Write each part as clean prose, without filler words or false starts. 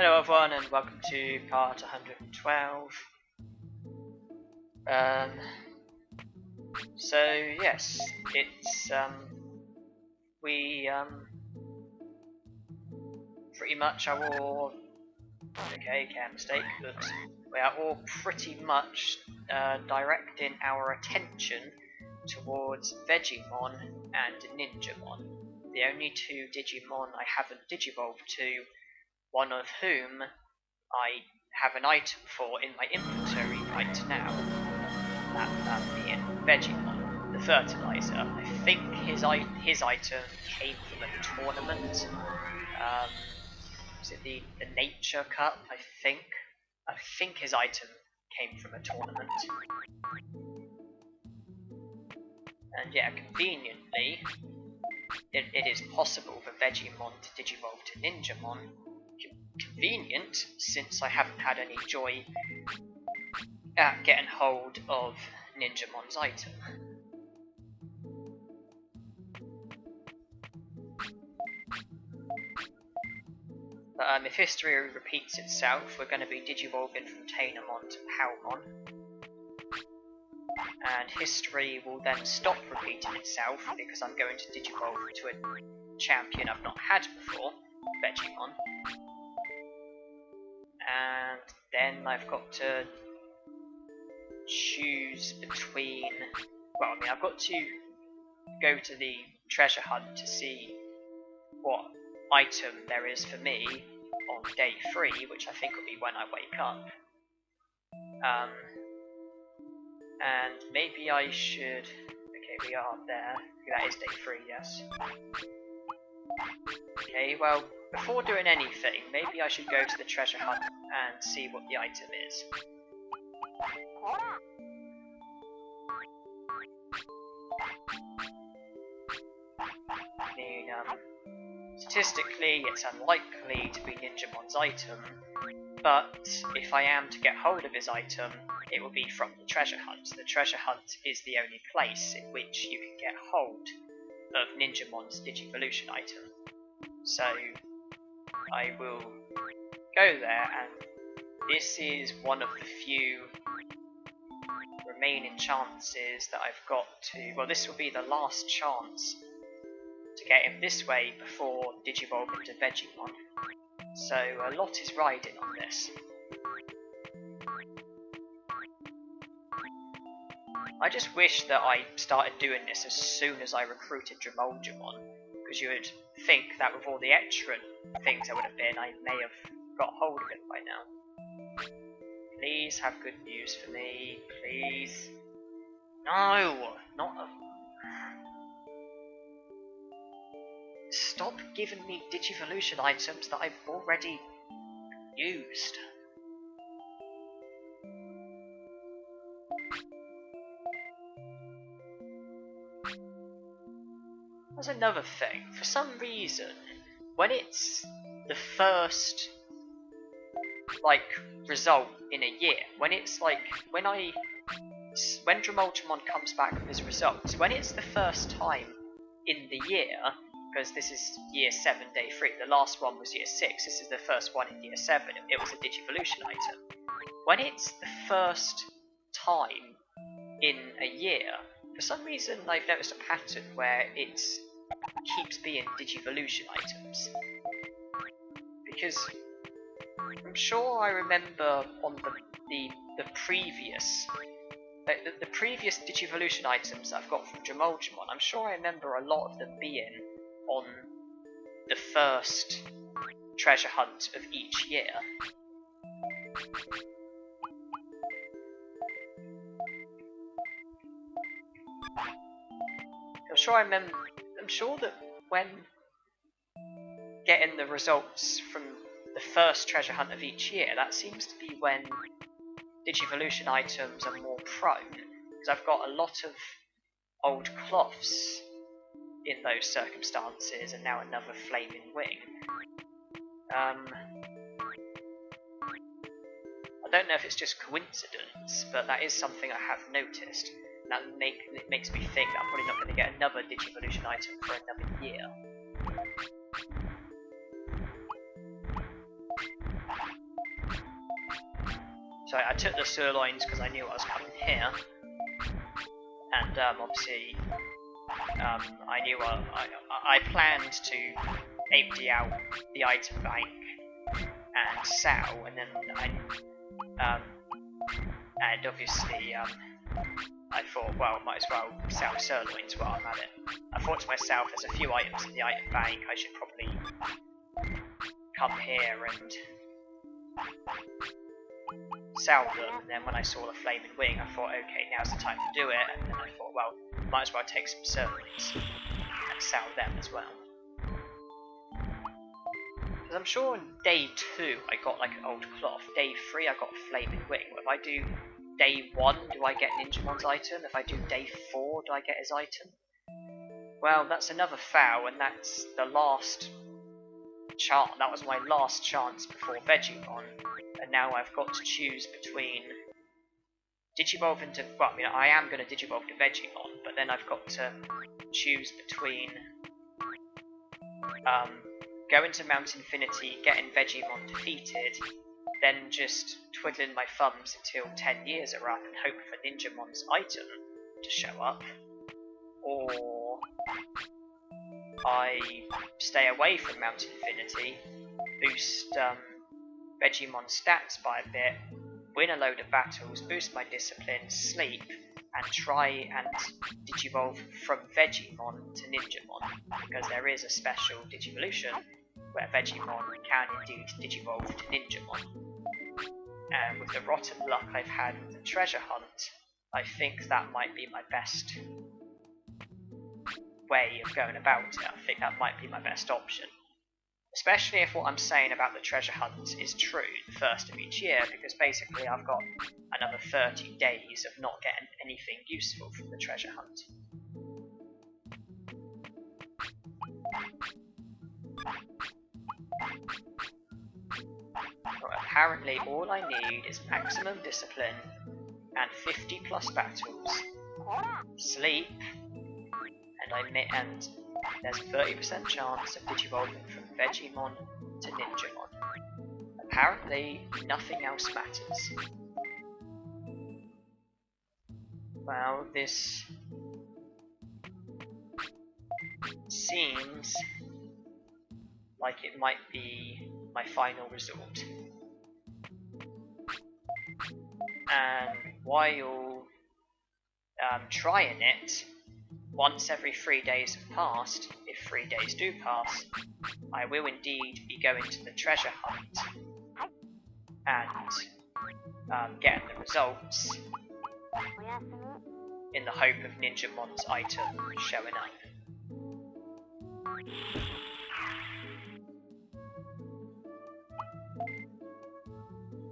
Hello everyone and welcome to part 112. So yes, it's we pretty much are all mistake, but we are all pretty much directing our attention towards Vegiemon and Ninjamon, the only two Digimon I haven't digivolved to, one of whom I have an item for in my inventory right now, that being Vegiemon, the fertilizer. I think his item came from a tournament. Was it the Nature Cup? I think his item came from a tournament. And yeah, conveniently, it is possible for Vegiemon to digivolve to Ninjamon. Convenient, since I haven't had any joy at getting hold of Ninjamon's item. But if history repeats itself, we're going to be digivolving from Tainomon to Palmon. And history will then stop repeating itself because I'm going to digivolve to a champion I've not had before, Vegiemon. And then I've got to choose between, well, I mean, I've got to go to the treasure hunt to see what item there is for me on day 3, which I think will be when I wake up. And maybe I should, okay, we are there, that is day 3, yes. Okay, well, before doing anything, maybe I should go to the treasure hunt and see what the item is. I mean, statistically, it's unlikely to be Ninjamon's item, but if I am to get hold of his item, it will be from the treasure hunt. The treasure hunt is the only place in which you can get hold of Ninjamon's Digivolution item. So, I will go there, and this is one of the few remaining chances that I've got to, well, this will be the last chance to get him this way before digivolving to Vegiemon. So a lot is riding on this. I just wish that I started doing this as soon as I recruited Drimogemon, because you would think that with all the extra things there would have been, I may have got hold of it by now. Please have good news for me, please. No, not a... Stop giving me Digivolution items that I've already used. There's another thing. For some reason, when it's the first, like, result in a year, when it's like, when Drimogemon comes back with his results, when it's the first time in the year, because this is year 7, day 3, the last one was year 6, this is the first one in year 7, it was a Digivolution item. When it's the first time in a year, for some reason I've noticed a pattern where it keeps being Digivolution items. Because I'm sure I remember on the previous the previous Digivolution items that I've got from Drimogemon, I'm sure I remember a lot of them being on the first treasure hunt of each year. I'm sure that when getting the results from the first treasure hunt of each year, that seems to be when Digivolution items are more prone, because I've got a lot of old cloths in those circumstances, and now another flaming wing. I don't know if it's just coincidence, but that is something I have noticed. That makes me think that I'm probably not going to get another Digivolution item for another year. So I took the sirloins because I knew I was coming here, and obviously I knew I planned to empty out the item bank and sell, and then and obviously I thought, well, might as well sell sirloins while I'm at it. I thought to myself, there's a few items in the item bank, I should probably come here and sell them. And then when I saw the flaming wing, I thought, okay, now's the time to do it. And then I thought, well, might as well take some sirloins and sell them as well. Because I'm sure on day 2 I got like an old cloth, day 3 I got a flaming wing. If I do day 1, do I get Ninjamon's item? If I do day 4, do I get his item? Well, that's another foul, and that's the last chance. That was my last chance before Vegemon, and now I've got to choose between Digivolve into. Well, I mean, I am going to Digivolve to Vegemon, but then I've got to choose between going to Mount Infinity, getting Vegemon defeated, then just twiddling my thumbs until 10 years are up and hoping for Ninjamon's item to show up, or I stay away from Mount Infinity, boost Vegemon's stats by a bit, win a load of battles, boost my discipline, sleep, and try and Digivolve from Vegemon to Ninjamon, because there is a special Digivolution where Vegemon can indeed Digivolve to Ninjamon. And with the rotten luck I've had with the treasure hunt, I think that might be my best way of going about it. I think that might be my best option. Especially if what I'm saying about the treasure hunt is true the first of each year, because basically I've got another 30 days of not getting anything useful from the treasure hunt. Well, apparently all I need is maximum discipline and 50 plus battles, sleep, and there's a 30% chance of Digivolving from Vegemon to Ninjamon. Apparently, nothing else matters. Well, this seems like it might be my final resort. And while trying it, once every 3 days have passed, if 3 days do pass, I will indeed be going to the treasure hunt and getting the results in the hope of Ninjamon's item showing up.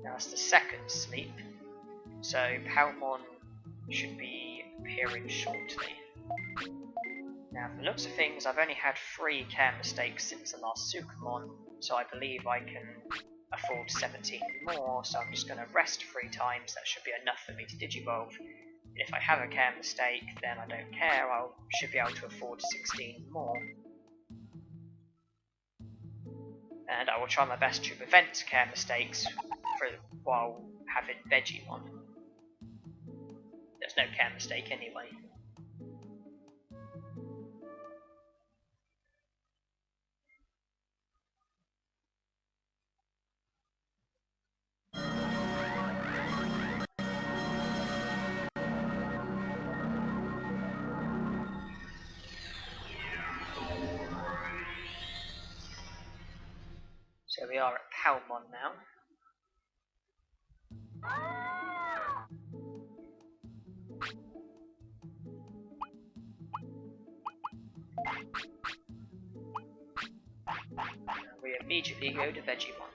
Now it's the second sleep, so Palmon should be appearing shortly. Now, from the looks of things, I've only had 3 care mistakes since the last Sukamon, so I believe I can afford 17 more, so I'm just going to rest 3 times. That should be enough for me to Digivolve. And if I have a care mistake, then I don't care, I should be able to afford 16 more. And I will try my best to prevent care mistakes while having Vegemon. There's no care mistake anyway. So we are at Palmon now. We immediately go to Vegemon.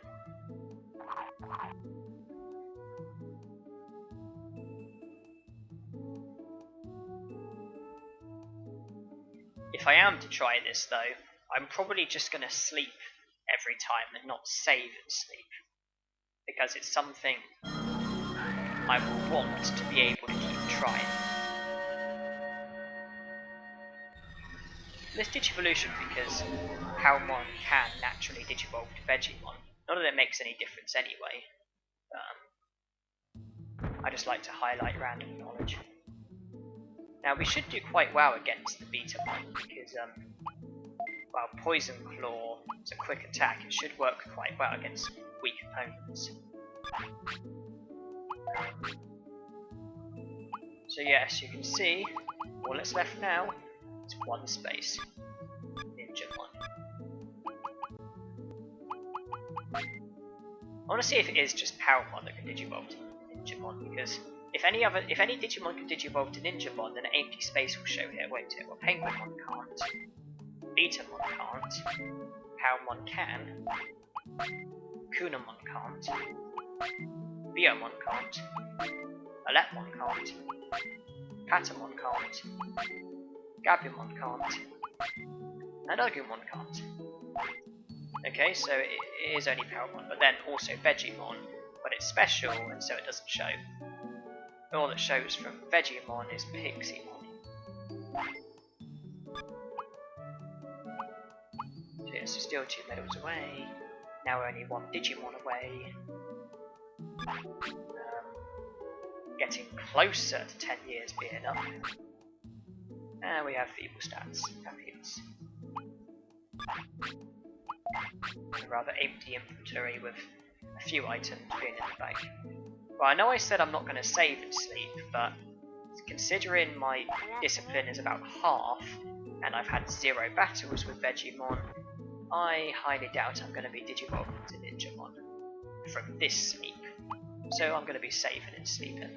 If I am to try this though, I'm probably just going to sleep every time and not save and sleep, because it's something I will want to be able to keep trying. This Digivolution, because Palmon can naturally Digivolve to Vegemon, not that it makes any difference anyway. I just like to highlight random knowledge. Now we should do quite well against the Betamon because, well, Poison Claw is a quick attack. It should work quite well against weak opponents. So yes, you can see, all that's left now is one space. Ninjamon. I want to see if it is just Palmon that can Digivolve to Ninjamon, because if any Digimon can Digivolve to Ninjamon, then an empty space will show here, won't it? Well, Penguinmon can't, Betamon can't, Palmon can, Kunamon can't, Biomon can't, Alepmon can't, Patamon can't, Gabumon can't, and Agumon can't. Okay, so it is only Palmon, but then also Vegemon, but it's special and so it doesn't show. All that shows from Vegemon is Piximon. So yeah, so still 2 medals away. Now we're only 1 Digimon away. Getting closer to 10 years being up. And we have feeble stats. Happiness. A rather empty inventory with a few items being in the bag. Well, I know I said I'm not going to save and sleep, but considering my discipline is about half, and I've had 0 battles with Vegemon, I highly doubt I'm going to be Digivolving to Ninjamon from this sleep. So I'm going to be saving and sleeping.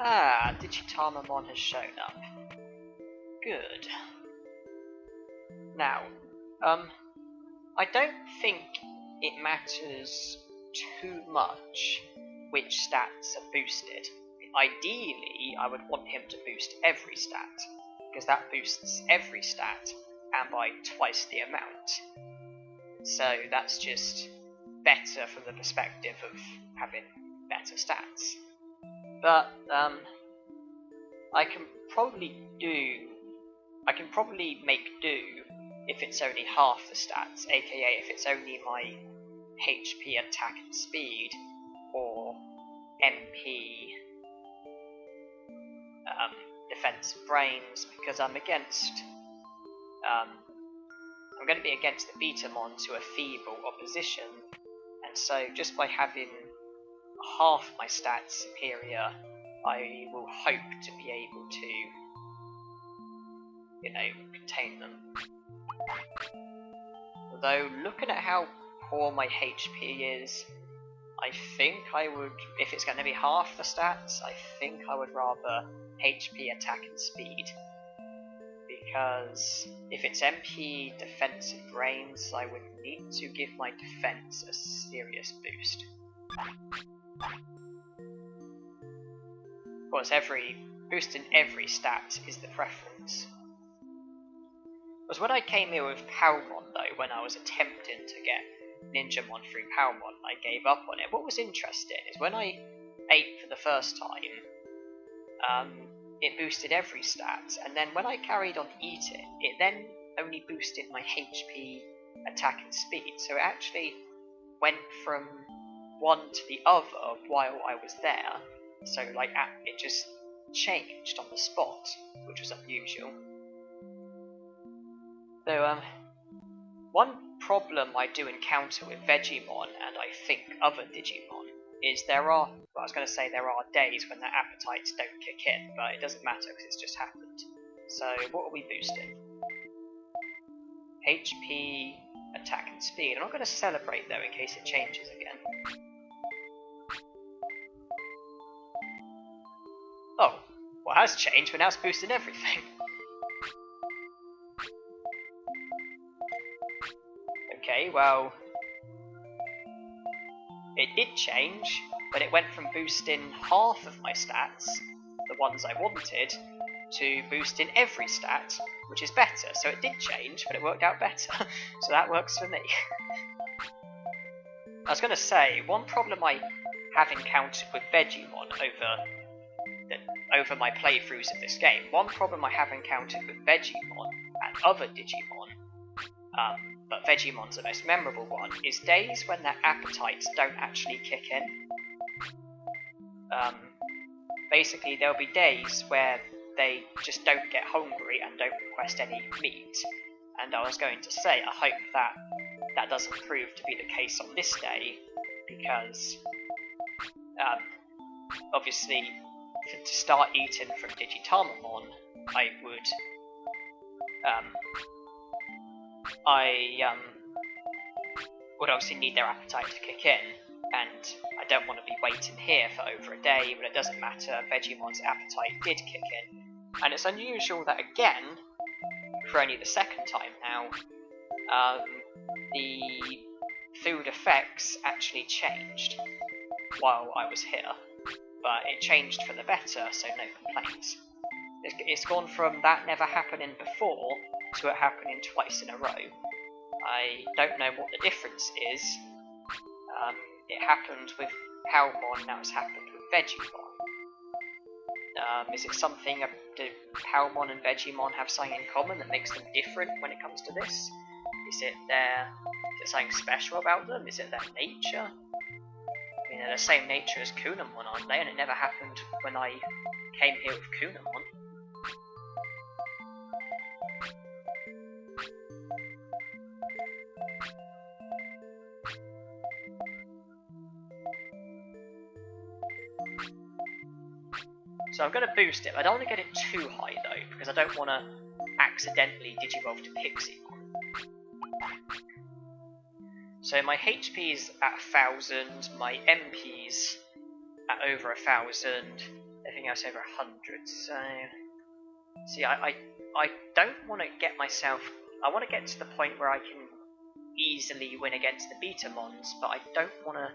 Ah, Digitamamon has shown up. Good. Now, I don't think it matters too much which stats are boosted. Ideally, I would want him to boost every stat, because that boosts every stat, and by twice the amount. So that's just better from the perspective of having better stats. But I can probably make do if it's only half the stats, aka if it's only my HP, attack and speed, or MP, defense and brains, because I'm going to be against the Betamons who are feeble opposition, and so just by having half my stats superior, I will hope to be able to, contain them. Although, looking at how poor my HP is, I think I would, if it's going to be half the stats, I think I would rather HP, attack and speed. Because if it's MP, defense and brains, I would need to give my defense a serious boost. Of course, boosting every stat is the preference. Because when I came here with Palmon though, when I was attempting to get Ninjamon through Palmon, I gave up on it. What was interesting is when I ate for the first time, it boosted every stat, and then when I carried on eating, it then only boosted my HP, attack and speed, so it actually went from one to the other while I was there, so it just changed on the spot, which was unusual. Though, one problem I do encounter with Vegemon, and I think other Digimon, is there are days when their appetites don't kick in, but it doesn't matter because it's just happened. So, what are we boosting? HP, attack and speed. I'm not going to celebrate though in case it changes again. Oh, well it has changed, but now it's boosting everything. okay, well, it did change, but it went from boosting half of my stats, the ones I wanted, to boosting every stat, which is better. So it did change, but it worked out better. So that works for me. I was going to say, one problem I have encountered with Digimon over my playthroughs of this game, one problem I have encountered with Digimon and other Digimon, but Digimon's the most memorable one, is days when their appetites don't actually kick in. Basically, there'll be days where they just don't get hungry and don't request any meat. And I was going to say, I hope that doesn't prove to be the case on this day, because obviously, to start eating from Digitamon, I would obviously need their appetite to kick in, and I don't want to be waiting here for over a day, but it doesn't matter, Vegimon's appetite did kick in. And it's unusual that again, for only the second time now, the food effects actually changed while I was here, but it changed for the better, so no complaints. It's gone from that never happening before to it happening twice in a row. I don't know what the difference is. It happened with Palmon, now it's happened with Vegemon. Is it something, do Palmon and Vegemon have something in common that makes them different when it comes to this? Is it something special about them? Is it their nature? I mean, they're the same nature as Kunamon, aren't they? And it never happened when I came here with Kunamon. So I'm going to boost it. I don't want to get it too high though, because I don't want to accidentally Digivolve to Pixiemon. So my HP's at 1000, my MP's at over 1000, everything else over 100. So, see, I don't want to get myself. I want to get to the point where I can easily win against the Betamons, but I don't want to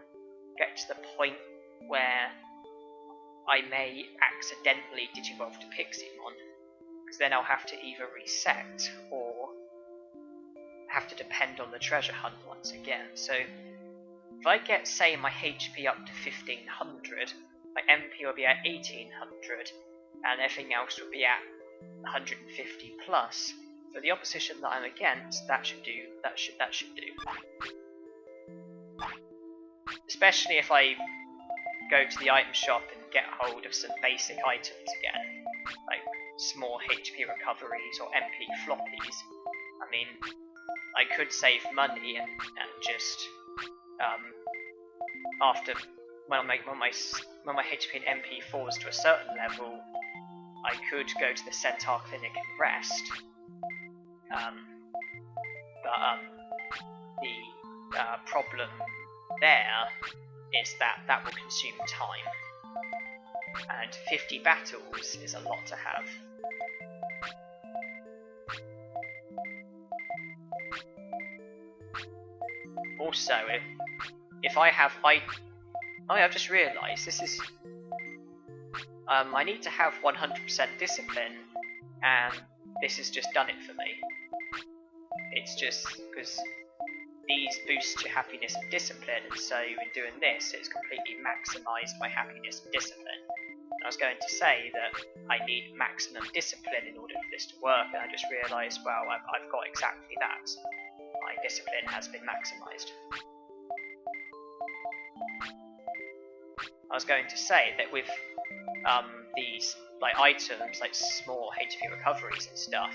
get to the point where I may accidentally Digivolve to Pixiemon, because then I'll have to either reset or have to depend on the treasure hunt once again. So if I get, say, my HP up to 1500, my MP will be at 1800, and everything else will be at 150 plus. For the opposition that I'm against, that should do. Especially if I go to the item shop and get hold of some basic items again, like small HP recoveries or MP floppies. I mean, I could save money and just after when my HP and MP falls to a certain level, I could go to the Centaur Clinic and rest. The problem there is that will consume time, and 50 battles is a lot to have. Also, if I have I've just realised this is I need to have 100% discipline, and this has just done it for me. It's just because these boost your happiness and discipline, and so in doing this, it's completely maximised my happiness and discipline. And I was going to say that I need maximum discipline in order for this to work, and I just realised, well, I've got exactly that. My discipline has been maximised. I was going to say that with these like items, like small HP recoveries and stuff,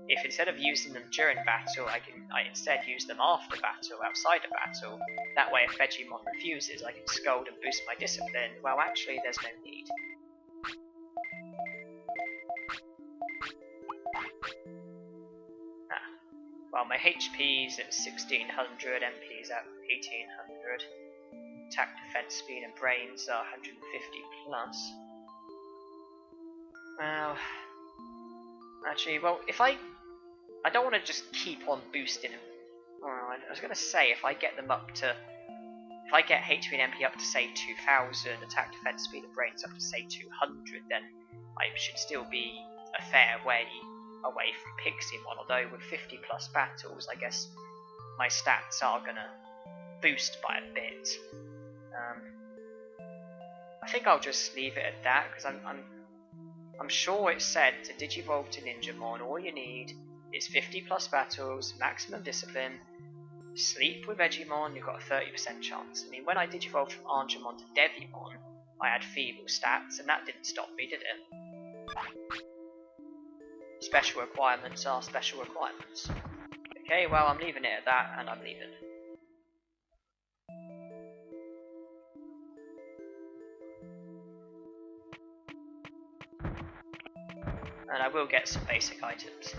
if instead of using them during battle, I instead use them after battle, outside of battle. That way, if Digimon refuses, I can scold and boost my discipline. Well, actually, there's no need. Well, my HP's at 1600, MP's at 1800. Attack, defense, speed, and brains are 150 plus. Well, actually, well, if I don't want to just keep on boosting them. Well, mind. I was going to say, if I get them up to... If I get HP and MP up to, say, 2000, attack, defense, speed, and brains up to, say, 200, then I should still be a fair way away from Piximon, although with 50 plus battles, I guess my stats are going to boost by a bit. I think I'll just leave it at that, because I'm sure it said to Digivolve to Ninjamon, all you need is 50 plus battles, maximum discipline, sleep with Digimon, you've got a 30% chance. I mean, when I Digivolved from Armours to Devimon, I had feeble stats, and that didn't stop me, did it? Special requirements are special requirements. Okay, well, I'm leaving it at that, and I'm leaving. And I will get some basic items.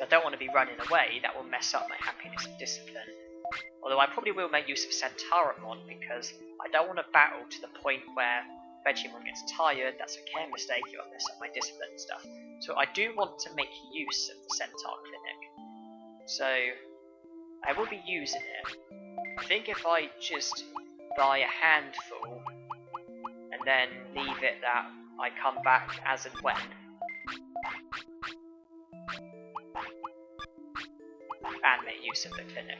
I don't want to be running away, that will mess up my happiness and discipline. Although I probably will make use of Centauramon, because I don't want to battle to the point where Digimon gets tired, that's a care mistake, it'll mess up my discipline and stuff. So I do want to make use of the Centaur Clinic. So I will be using it. I think if I just buy a handful and then leave it that I come back as and when, and make use of the clinic.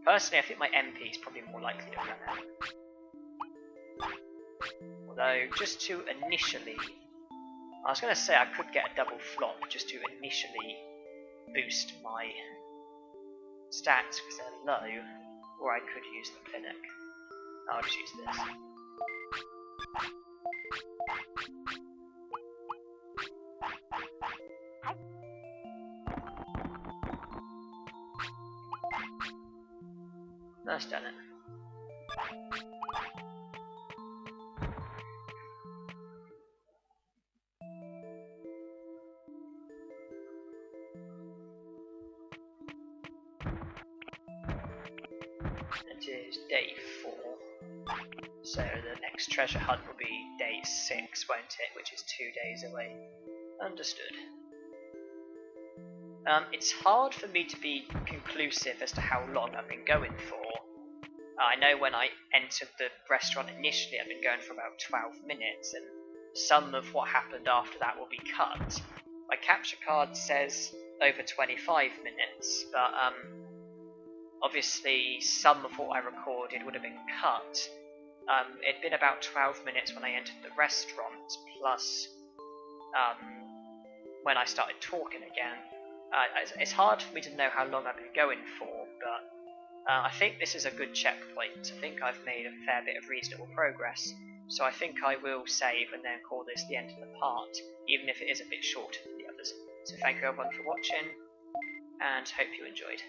Personally, I think my MP is probably more likely to run out. Although, just to initially... I was going to say I could get a double flop just to initially boost my stats because they're low, or I could use the clinic. I'll just use this. That's done it. It is day 4, so the next treasure hunt will be day 6, won't it? Which is 2 days away. Understood. It's hard for me to be conclusive as to how long I've been going for. I know when I entered the restaurant initially I've been going for about 12 minutes, and some of what happened after that will be cut. My capture card says over 25 minutes, but obviously some of what I recorded would have been cut. It'd been about 12 minutes when I entered the restaurant, plus when I started talking again. It's hard for me to know how long I've been going for, but I think this is a good checkpoint. I think I've made a fair bit of reasonable progress, so I think I will save and then call this the end of the part, even if it is a bit shorter than the others. So thank you everyone for watching, and hope you enjoyed.